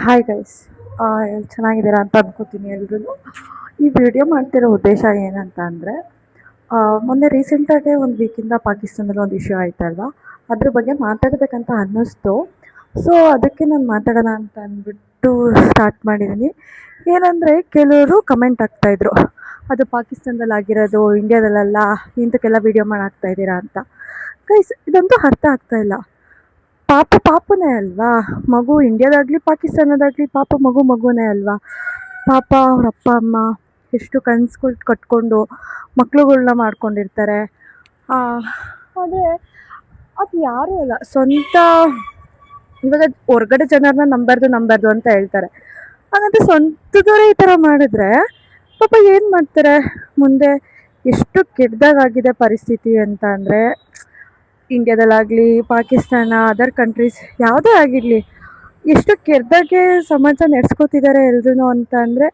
Hi guys, ಚೆನ್ನಾಗಿದ್ದೀರಾ ಅಂತ ಅಂದ್ಕೋತೀನಿ ಎಲ್ರೂ. ಈ ವಿಡಿಯೋ ಮಾಡ್ತಿರೋ ಉದ್ದೇಶ ಏನಂತ ಅಂದರೆ, ಮೊನ್ನೆ ರೀಸೆಂಟಾಗೆ ಒಂದು ವೀಕಿಂದ ಪಾಕಿಸ್ತಾನದಲ್ಲಿ ಒಂದು ಇಶ್ಯೂ ಆಯ್ತಲ್ವಾ, ಅದ್ರ ಬಗ್ಗೆ ಮಾತಾಡಬೇಕಂತ ಅನ್ನಿಸ್ತು. ಸೊ ಅದಕ್ಕೆ ನಾನು ಮಾತಾಡೋಣ ಅಂತ ಅಂದ್ಬಿಟ್ಟು ಸ್ಟಾರ್ಟ್ ಮಾಡಿದ್ದೀನಿ. ಏನಂದರೆ ಕೆಲವರು ಕಮೆಂಟ್ ಆಗ್ತಾಯಿದ್ರು, ಅದು ಪಾಕಿಸ್ತಾನದಲ್ಲಿ ಆಗಿರೋದು ಇಂಡಿಯಾದಲ್ಲ, ಇಂಥಕ್ಕೆಲ್ಲ ವೀಡಿಯೋ ಮಾಡಿ ಹಾಕ್ತಾಯಿದ್ದೀರಾ ಅಂತ. ಗೈಸ್, ಇದಂತೂ ಅರ್ಥ ಆಗ್ತಾಯಿಲ್ಲ. ಪಾಪನೇ ಅಲ್ವಾ ಮಗು, ಇಂಡಿಯಾದಾಗಲಿ ಪಾಕಿಸ್ತಾನದಾಗಲಿ ಪಾಪ ಮಗುನೇ ಅಲ್ವಾ. ಪಾಪ ಅವ್ರ ಅಪ್ಪ ಅಮ್ಮ ಎಷ್ಟು ಕನಸುಗಳು ಕಟ್ಕೊಂಡು ಮಕ್ಳುಗಳ್ನ ಮಾಡ್ಕೊಂಡಿರ್ತಾರೆ. ಆದರೆ ಅದು ಯಾರೂ ಅಲ್ಲ, ಸ್ವಂತ ಇವಾಗ ಹೊರ್ಗಡೆ ಜನರನ್ನ ನಂಬಾರ್ದು ಅಂತ ಹೇಳ್ತಾರೆ. ಹಾಗಂತ ಸ್ವಂತದವರೇ ಈ ಥರ ಮಾಡಿದ್ರೆ ಪಾಪ ಏನು ಮಾಡ್ತಾರೆ ಮುಂದೆ. ಎಷ್ಟು ಕೆಟ್ಟದಾಗಿದೆ ಪರಿಸ್ಥಿತಿ ಅಂತ ಅಂದರೆ, ಇಂಡಿಯಾದಲ್ಲಾಗಲಿ ಪಾಕಿಸ್ತಾನ ಅದರ್ ಕಂಟ್ರೀಸ್ ಯಾವುದೇ ಆಗಿರಲಿ, ಎಷ್ಟು ಕೆಟ್ಟದಾಗೆ ಸಮಾಜ ನಡೆಸ್ಕೋತಿದ್ದಾರೆ ಎಲ್ರೂ ಅಂತ ಅಂದರೆ,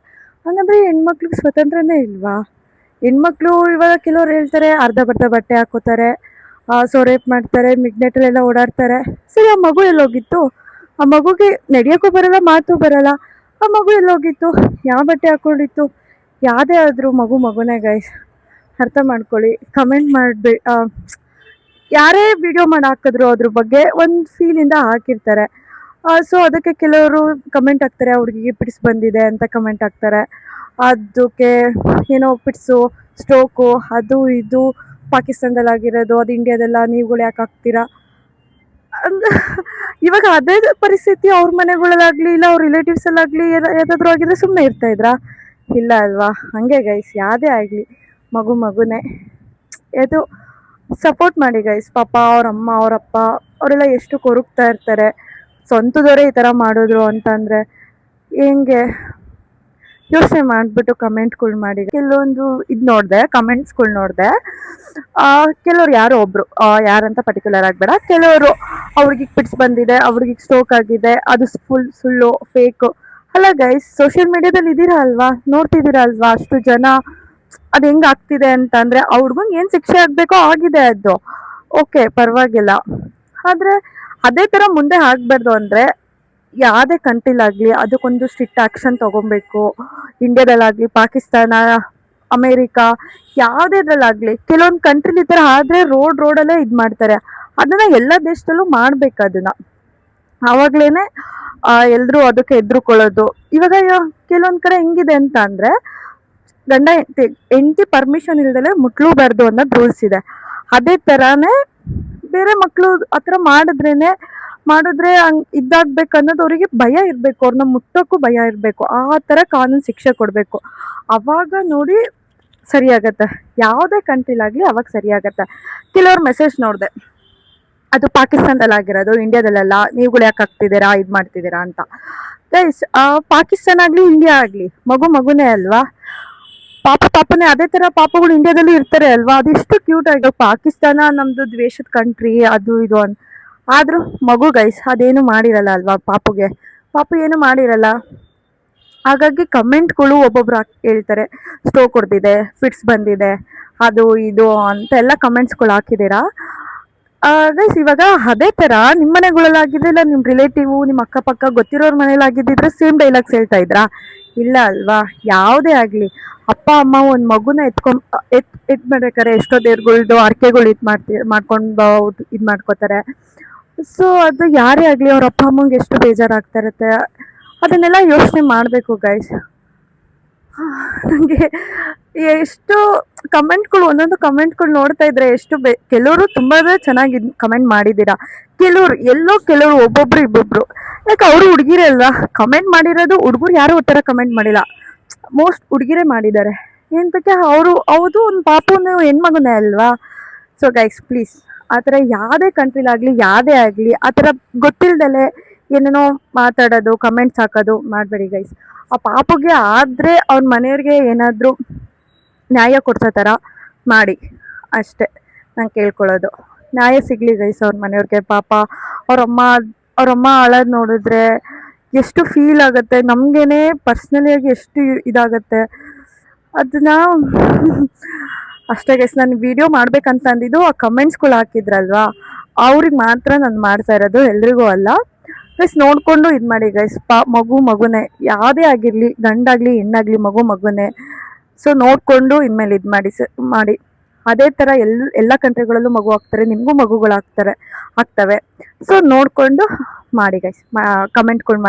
ಹಂಗಂದ್ರೆ ಹೆಣ್ಮಕ್ಳಿಗೆ ಸ್ವತಂತ್ರನೇ ಇಲ್ವಾ? ಹೆಣ್ಮಕ್ಳು ಇವಾಗ ಕೆಲವ್ರು ಹೇಳ್ತಾರೆ ಅರ್ಧ ಬಟ್ಟೆ ಹಾಕೋತಾರೆ, ಸೊ ರೇಪ್ ಮಾಡ್ತಾರೆ, ಮಿಡ್ನೈಟಲ್ಲೆಲ್ಲ ಓಡಾಡ್ತಾರೆ. ಸರಿ, ಆ ಮಗು ಎಲ್ಲೋಗಿತ್ತು? ಆ ಮಗುಗೆ ನಡೆಯೋಕ್ಕೂ ಬರೋಲ್ಲ, ಮಾತು ಬರೋಲ್ಲ. ಆ ಮಗು ಎಲ್ಲೋಗಿತ್ತು? ಯಾವ ಬಟ್ಟೆ ಹಾಕ್ಕೊಂಡಿತ್ತು? ಯಾವುದೇ ಆದರೂ ಮಗುನೇ ಗೈಸ್, ಅರ್ಥ ಮಾಡ್ಕೊಳ್ಳಿ. ಕಮೆಂಟ್ ಮಾಡಬೇಡಿ. ಯಾರೇ ವಿಡಿಯೋ ಮಾಡಿ ಹಾಕಿದ್ರು ಅದ್ರ ಬಗ್ಗೆ ಒಂದು ಫೀಲಿಂದ ಹಾಕಿರ್ತಾರೆ. ಸೊ ಅದಕ್ಕೆ ಕೆಲವರು ಕಮೆಂಟ್ ಹಾಕ್ತಾರೆ, ಹುಡುಗಿಗೆ ಪಿಡ್ಸ್ ಬಂದಿದೆ ಅಂತ ಕಮೆಂಟ್ ಹಾಕ್ತಾರೆ. ಅದಕ್ಕೆ ಏನೋ ಪಿಡ್ಸು, ಸ್ಟ್ರೋಕು, ಅದು ಇದು ಪಾಕಿಸ್ತಾನದಲ್ಲಾಗಿರೋದು, ಅದು ಇಂಡಿಯಾದಲ್ಲ, ನೀವುಗಳು ಯಾಕೆ ಹಾಕ್ತೀರಾ ಅಂದ. ಇವಾಗ ಅದೇ ಪರಿಸ್ಥಿತಿ ಅವ್ರ ಮನೆಗಳಲ್ಲಾಗಲಿ ಇಲ್ಲ ಅವ್ರ ರಿಲೇಟಿವ್ಸಲ್ಲಾಗಲಿ ಯಾವುದಾದ್ರೂ ಆಗಿದ್ರೆ ಸುಮ್ಮನೆ ಇರ್ತಾಯಿದ್ರಾ? ಇಲ್ಲ ಅಲ್ವಾ? ಹಾಗೆ ಗೈಸ್, ಯಾವುದೇ ಆಗಲಿ ಮಗುನೇ. ಇದು ಸಪೋರ್ಟ್ ಮಾಡಿ ಗೈಸ್. ಪಾಪ ಅವ್ರ ಅಮ್ಮ ಅವರಪ್ಪ ಅವರೆಲ್ಲ ಎಷ್ಟು ಕೊರಗ್ತಾ ಇರ್ತಾರೆ. ಸ್ವಂತದವರೇ ಈ ಥರ ಮಾಡಿದ್ರು ಅಂತಂದರೆ ಹೆಂಗೆ? ಯೋಚನೆ ಮಾಡಿಬಿಟ್ಟು ಕಮೆಂಟ್ಗಳು ಮಾಡಿ. ಕೆಲವೊಂದು ಇದು ನೋಡಿದೆ, ಕಮೆಂಟ್ಸ್ಗಳು ನೋಡಿದೆ. ಕೆಲವ್ರು ಯಾರೋ ಒಬ್ಬರು, ಯಾರಂತ ಪರ್ಟಿಕ್ಯುಲರ್ ಆಗಬೇಡ, ಕೆಲವರು ಅವ್ರಿಗೆ ಪಿಟ್ಸ್ ಬಂದಿದೆ, ಅವ್ರಿಗೆ ಸ್ಟ್ರೋಕ್ ಆಗಿದೆ, ಅದು ಫುಲ್ ಸುಳ್ಳು, ಫೇಕು. ಅಲ್ಲ ಗೈಸ್, ಸೋಷಿಯಲ್ ಮೀಡಿಯಾದಲ್ಲಿ ಇದ್ದೀರಾ ಅಲ್ವಾ, ನೋಡ್ತಿದ್ದೀರಾ ಅಲ್ವಾ ಅಷ್ಟು ಜನ ಅದು ಹೆಂಗೆ ಆಗ್ತಿದೆ ಅಂತ ಅಂದರೆ, ಆ ಹುಡ್ಗಂಗೆ ಏನು ಶಿಕ್ಷೆ ಆಗಬೇಕೋ ಆಗಿದೆ, ಅದು ಓಕೆ ಪರವಾಗಿಲ್ಲ. ಆದರೆ ಅದೇ ಥರ ಮುಂದೆ ಆಗಬಾರ್ದು ಅಂದರೆ ಯಾವುದೇ ಕಂಟ್ರಿಲಾಗಲಿ ಅದಕ್ಕೊಂದು ಸ್ಟ್ರಿಕ್ಟ್ ಆ್ಯಕ್ಷನ್ ತೊಗೊಬೇಕು. ಇಂಡಿಯಾದಲ್ಲಾಗಲಿ ಪಾಕಿಸ್ತಾನ, ಅಮೇರಿಕಾ, ಯಾವುದೇದ್ರಲ್ಲಾಗಲಿ ಕೆಲವೊಂದು ಕಂಟ್ರಿಲಿ ಈ ಥರ ಆದರೆ ರೋಡಲ್ಲೇ ಇದು ಮಾಡ್ತಾರೆ. ಅದನ್ನು ಎಲ್ಲ ದೇಶದಲ್ಲೂ ಮಾಡಬೇಕು. ಅದನ್ನು ಆವಾಗಲೇ ಎಲ್ಲರೂ ಅದಕ್ಕೆ ಎದುರುಕೊಳ್ಳೋದು. ಇವಾಗ ಕೆಲವೊಂದು ಕಡೆ ಹೆಂಗಿದೆ ಅಂತ ಅಂದರೆ, ಗಂಡ ಹೆಂಡತಿ ಪರ್ಮಿಷನ್ ಇಲ್ದಲೆ ಮುಟ್ಲೂಬಾರ್ದು ಅನ್ನೋದು ರೂಲ್ಸ್ ಇದೆ. ಅದೇ ಥರನೇ ಬೇರೆ ಮಕ್ಕಳು ಆ ಥರ ಮಾಡಿದ್ರೆ ಹಂಗೆ ಇದಾಗಬೇಕು ಅನ್ನೋದು ಅವರಿಗೆ ಭಯ ಇರಬೇಕು, ಅವ್ರನ್ನ ಮುಟ್ಟೋಕ್ಕೂ ಭಯ ಇರಬೇಕು. ಆ ಥರ ಕಾನೂನು ಶಿಕ್ಷೆ ಕೊಡಬೇಕು. ಆವಾಗ ನೋಡಿ ಸರಿಯಾಗತ್ತೆ. ಯಾವುದೇ ಕಂಟ್ರಿಲಾಗಲಿ ಅವಾಗ ಸರಿಯಾಗತ್ತೆ. ಕೆಲವ್ರ ಮೆಸೇಜ್ ನೋಡಿದೆ, ಅದು ಪಾಕಿಸ್ತಾನದಲ್ಲಾಗಿರೋದು, ಇಂಡಿಯಾದಲ್ಲ, ನೀವುಗಳು ಯಾಕೆ ಆಗ್ತಿದ್ದೀರಾ, ಇದು ಮಾಡ್ತಿದ್ದೀರಾ ಅಂತ. ಗೈಸ್, ಪಾಕಿಸ್ತಾನ ಆಗಲಿ ಇಂಡಿಯಾ ಆಗಲಿ ಮಗುನೇ ಅಲ್ವಾ. ಪಾಪನೇ. ಅದೇ ಥರ ಪಾಪಗಳು ಇಂಡಿಯಾದಲ್ಲೂ ಇರ್ತಾರೆ ಅಲ್ವಾ. ಅದೆಷ್ಟು ಕ್ಯೂಟ್ ಆಗಿ. ಪಾಕಿಸ್ತಾನ ನಮ್ಮದು ದ್ವೇಷದ ಕಂಟ್ರಿ, ಅದು ಇದು ಅಂತ. ಆದರೂ ಮಗು ಗೈಸ್, ಅದೇನು ಮಾಡಿರಲ್ಲ ಅಲ್ವಾ. ಪಾಪು ಏನು ಮಾಡಿರಲ್ಲ. ಹಾಗಾಗಿ ಕಮೆಂಟ್ಗಳು ಒಬ್ಬೊಬ್ರು ಹೇಳ್ತಾರೆ, ಸ್ಟ್ರೋಕ್ ಹೊಡೆದಿದೆ, ಫಿಟ್ಸ್ ಬಂದಿದೆ, ಅದು ಇದು ಅಂತೆಲ್ಲ ಕಮೆಂಟ್ಸ್ಗಳು ಹಾಕಿದ್ದೀರಾ. ಗೈಸ್, ಇವಾಗ ಅದೇ ಥರ ನಿಮ್ಮ ಮನೆಗಳಲ್ಲಾಗಿದ್ರೆ, ಇಲ್ಲ ನಿಮ್ಮ ರಿಲೇಟಿವು, ನಿಮ್ಮ ಅಕ್ಕಪಕ್ಕ ಗೊತ್ತಿರೋರ ಮನೇಲಾಗಿದ್ದಿದ್ರೆ ಸೇಮ್ ಡೈಲಾಗ್ಸ್ ಹೇಳ್ತಾ ಇದ್ರಾ? ಇಲ್ಲ ಅಲ್ವಾ. ಯಾವುದೇ ಆಗಲಿ ಅಪ್ಪ ಅಮ್ಮ ಒಂದು ಮಗುನ ಎತ್ ಮಾಡ್ಬೇಕಾರೆ ಎಷ್ಟೋ ದೇವ್ರುಗಳ್ದು ಅರ್ಕೆಗಳು ಮಾಡ್ಕೊಂಡು ಇದು ಮಾಡ್ಕೋತಾರೆ. ಸೊ ಅದು ಯಾರೇ ಆಗಲಿ ಅವ್ರ ಅಪ್ಪ ಅಮ್ಮಂಗೆ ಎಷ್ಟು ಬೇಜಾರಾಗ್ತಾ ಇರುತ್ತೆ. ಅದನ್ನೆಲ್ಲ ಯೋಚನೆ ಮಾಡಬೇಕು ಗೈಸ್. ನನಗೆ ಎಷ್ಟು ಕಮೆಂಟ್ಗಳು, ಒಂದೊಂದು ಕಮೆಂಟ್ಗಳು ನೋಡ್ತಾ ಇದ್ರೆ ಎಷ್ಟು ಕೆಲವರು ತುಂಬ ಚೆನ್ನಾಗಿ ಕಮೆಂಟ್ ಮಾಡಿದ್ದೀರಾ. ಕೆಲವರು ಒಬ್ಬೊಬ್ರು ಇಬ್ಬೊಬ್ರು. ಯಾಕೆ ಅವರು ಹುಡುಗಿರೇ ಅಲ್ವಾ ಕಮೆಂಟ್ ಮಾಡಿರೋದು? ಹುಡುಗರು ಯಾರು ಆ ಥರ ಕಮೆಂಟ್ ಮಾಡಿಲ್ಲ, ಮೋಸ್ಟ್ ಹುಡುಗಿರೇ ಮಾಡಿದ್ದಾರೆ. ಎಂತಕ್ಕೆ? ಹೌದು, ಒಂದು ಪಾಪುನ ಹೆಣ್ಮಗುನೇ ಅಲ್ವಾ. ಸೊ ಗೈಸ್ ಪ್ಲೀಸ್, ಆ ಥರ ಯಾವುದೇ ಕಂಟ್ರಿಲಾಗಲಿ ಯಾವುದೇ ಆಗಲಿ ಆ ಥರ ಗೊತ್ತಿಲ್ದಲೆ ಏನೇನೋ ಮಾತಾಡೋದು, ಕಮೆಂಟ್ಸ್ ಹಾಕೋದು ಮಾಡಬೇಡಿ ಗೈಸ್. ಆ ಪಾಪುಗೆ ಆದರೆ ಅವ್ರ ಮನೆಯವ್ರಿಗೆ ಏನಾದರೂ ನ್ಯಾಯ ಕೊಡ್ಸೋ ಥರ ಮಾಡಿ ಅಷ್ಟೇ ನಾನು ಕೇಳ್ಕೊಳ್ಳೋದು. ನ್ಯಾಯ ಸಿಗಲಿ ಗೈಸ್ ಅವ್ರ ಮನೆಯವ್ರಿಗೆ. ಪಾಪ ಅವ್ರಮ್ಮ ಅಳೋದು ನೋಡಿದ್ರೆ ಎಷ್ಟು ಫೀಲ್ ಆಗುತ್ತೆ ನಮಗೇನೆ ಪರ್ಸ್ನಲಿಯಾಗಿ, ಎಷ್ಟು ಇದಾಗುತ್ತೆ ಅದನ್ನ. ಅಷ್ಟೇ ಗೈಸ್, ನಾನು ವಿಡಿಯೋ ಮಾಡ್ಬೇಕಂತ ಅಂದಿದ್ದು ಆ ಕಮೆಂಟ್ಸ್ಗಳು ಹಾಕಿದ್ರಲ್ವಾ ಅವ್ರಿಗೆ ಮಾತ್ರ ನಾನು ಮಾಡ್ತಾ ಇರೋದು, ಎಲ್ರಿಗೂ ಅಲ್ಲ. ಗೈಸ್ ನೋಡಿಕೊಂಡು ಇದು ಮಾಡಿ ಗೈಸ್. ಮಗುನೇ, ಯಾವುದೇ ಆಗಿರಲಿ, ಗಂಡಾಗಲಿ ಹೆಣ್ಣಾಗಲಿ, ಮಗುನೇ. ಸೊ ನೋಡಿಕೊಂಡು ಇನ್ಮೇಲೆ ಇದು ಮಾಡಿ. ಅದೇ ಥರ ಎಲ್ಲ ಕಂಟ್ರಿಗಳಲ್ಲೂ ಮಗು ಆಗ್ತಾರೆ, ನಿಮಗೂ ಆಗ್ತವೆ. ಸೊ ನೋಡಿಕೊಂಡು ಮಾಡಿ ಗೈಸ್. ಕಮೆಂಟ್ಗಳು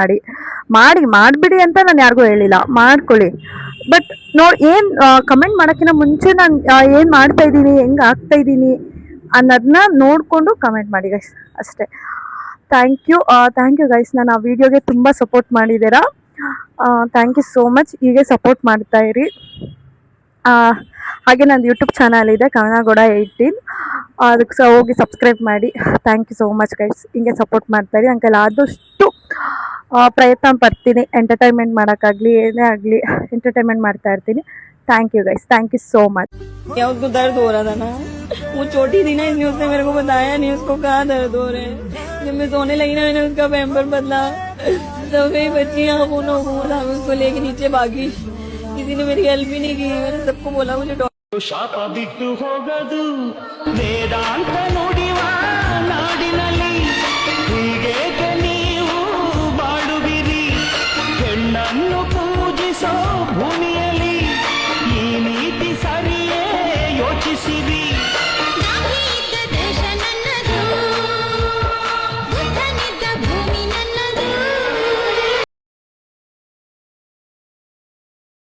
ಮಾಡಿಬಿಡಿ ಅಂತ ನಾನು ಯಾರಿಗೂ ಹೇಳಿಲ್ಲ, ಮಾಡ್ಕೊಳ್ಳಿ. ಬಟ್ ಏನು ಕಮೆಂಟ್ ಮಾಡೋಕ್ಕಿಂತ ಮುಂಚೆ ನಾನು ಏನು ಮಾಡ್ತಾಯಿದ್ದೀನಿ, ಹೆಂಗೆ ಆಗ್ತಾಯಿದ್ದೀನಿ ಅನ್ನೋದನ್ನ ನೋಡಿಕೊಂಡು ಕಮೆಂಟ್ ಮಾಡಿ ಗೈಸ್, ಅಷ್ಟೇ. Thank you guys. ನಾನು ಆ ವಿಡಿಯೋಗೆ ತುಂಬ ಸಪೋರ್ಟ್ ಮಾಡಿದ್ದೀರಾ. Thank you so much. ಹೀಗೆ ಸಪೋರ್ಟ್ ಮಾಡ್ತಾಯಿರಿ. ಹಾಗೆ ನಂದು ಯೂಟ್ಯೂಬ್ ಚಾನಲ್ ಇದೆ, ಕವನಗೌಡ 18. ಅದಕ್ಕೆ ಹೋಗಿ ಸಬ್ಸ್ಕ್ರೈಬ್ ಮಾಡಿ. Thank you so much guys. ಹಿಂಗೆ ಸಪೋರ್ಟ್ ಮಾಡ್ತಾಯಿರಿ. ಅಂಕಲ್ ಆದಷ್ಟು ಪ್ರಯತ್ನ ಪಡ್ತೀನಿ, ಎಂಟರ್ಟೈನ್ಮೆಂಟ್ ಮಾಡೋಕ್ಕಾಗಲಿ, ಏನೇ ಆಗಲಿ ಎಂಟರ್ಟೈನ್ಮೆಂಟ್ ಮಾಡ್ತಾ ಇರ್ತೀನಿ. Thank you guys, thank you so much. या उसको दर्द हो रहा था ना, वो छोटी थी ना, इसलिए उसने मेरे को बताया नहीं उसको कहाँ दर्द हो रहे हैं। जब मैं सोने लगी ना, मैंने उसका पैम्पर बदला, तो मेरी बच्ची आँखों था, मैं उसको लेके नीचे भागी। किसी ने मेरी हेल्प भी नहीं की। मैंने सबको बोला मुझे ಶಾಪ ಬಿಟ್ಟು ಹೋಗದು ವೇದಾಂತ ನುಡಿವ ನಾಡಿನಲ್ಲಿ, ಹೀಗೆ ನೀವು ಬಾಳುವಿರಿ. ಹೆಣ್ಣನ್ನು ಪೂಜಿಸೋ